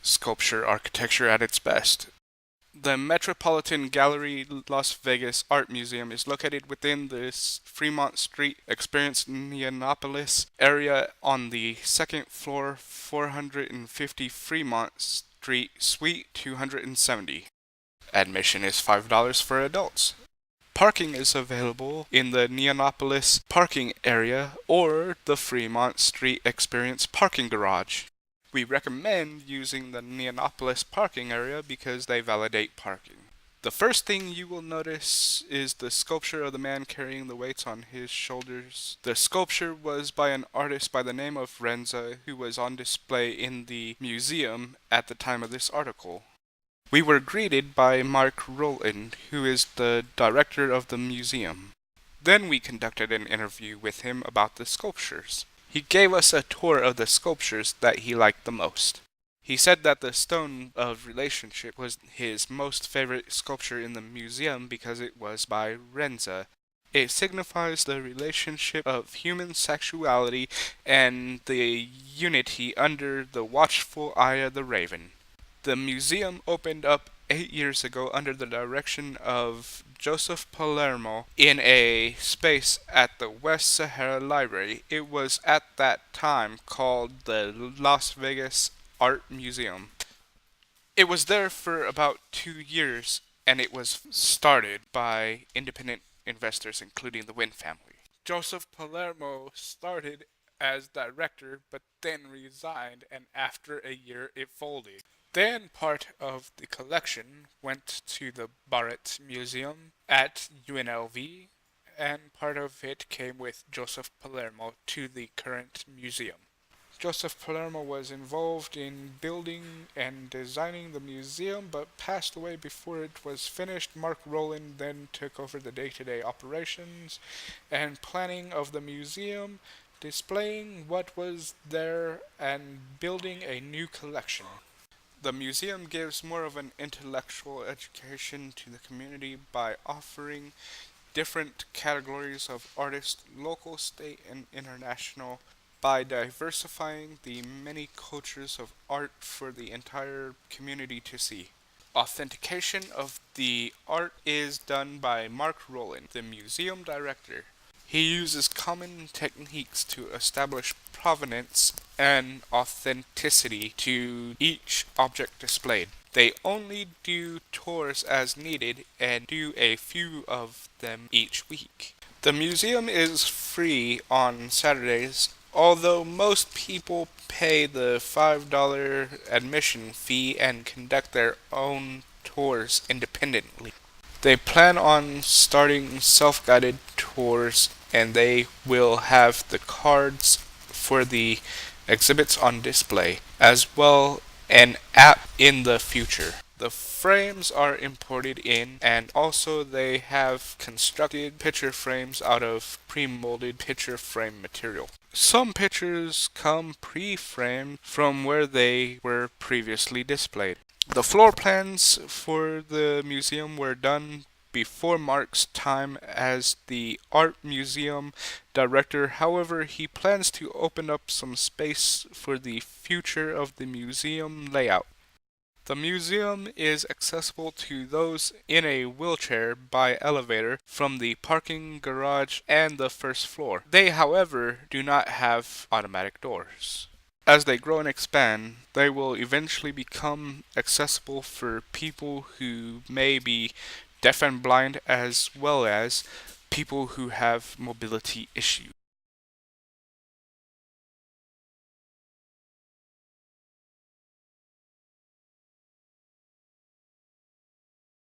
sculpture architecture at its best. The Metropolitan Gallery Las Vegas Art Museum is located within the Fremont Street Experience Neonopolis area on the second floor, 450 Fremont Street, Suite 270. Admission is $5 for adults. Parking is available in the Neonopolis parking area or the Fremont Street Experience parking garage. We recommend using the Neonopolis parking area because they validate parking. The first thing you will notice is the sculpture of the man carrying the weights on his shoulders. The sculpture was by an artist by the name of Renza, who was on display in the museum at the time of this article. We were greeted by Mark Rowland, who is the director of the museum. Then we conducted an interview with him about the sculptures. He gave us a tour of the sculptures that he liked the most. He said that the Stone of Relationship was his most favorite sculpture in the museum because it was by Renza. It signifies the relationship of human sexuality and the unity under the watchful eye of the raven. The museum opened up 8 years ago under the direction of Joseph Palermo in a space at the West Sahara Library. It was at that time called the Las Vegas Art Museum. It was there for about 2 years, and it was started by independent investors, including the Wynn family. Joseph Palermo started as director, but then resigned, and after a year it folded. Then part of the collection went to the Barrett Museum at UNLV, and part of it came with Joseph Palermo to the current museum. Joseph Palermo was involved in building and designing the museum, but passed away before it was finished. Mark Rowland then took over the day-to-day operations and planning of the museum, displaying what was there and building a new collection. The museum gives more of an intellectual education to the community by offering different categories of artists, local, state, and international, by diversifying the many cultures of art for the entire community to see. Authentication of the art is done by Mark Rowland, the museum director. He uses common techniques to establish provenance and authenticity to each object displayed. They only do tours as needed and do a few of them each week. The museum is free on Saturdays, although most people pay the $5 admission fee and conduct their own tours independently. They plan on starting self-guided tours, and they will have the cards for the exhibits on display, as well an app in the future. The frames are imported in, and also they have constructed picture frames out of pre-molded picture frame material. Some pictures come pre-framed from where they were previously displayed. The floor plans for the museum were done before Mark's time as the art museum director. However, he plans to open up some space for the future of the museum layout. The museum is accessible to those in a wheelchair by elevator from the parking garage and the first floor. They, however, do not have automatic doors. As they grow and expand, they will eventually become accessible for people who may be deaf and blind, as well as people who have mobility issues.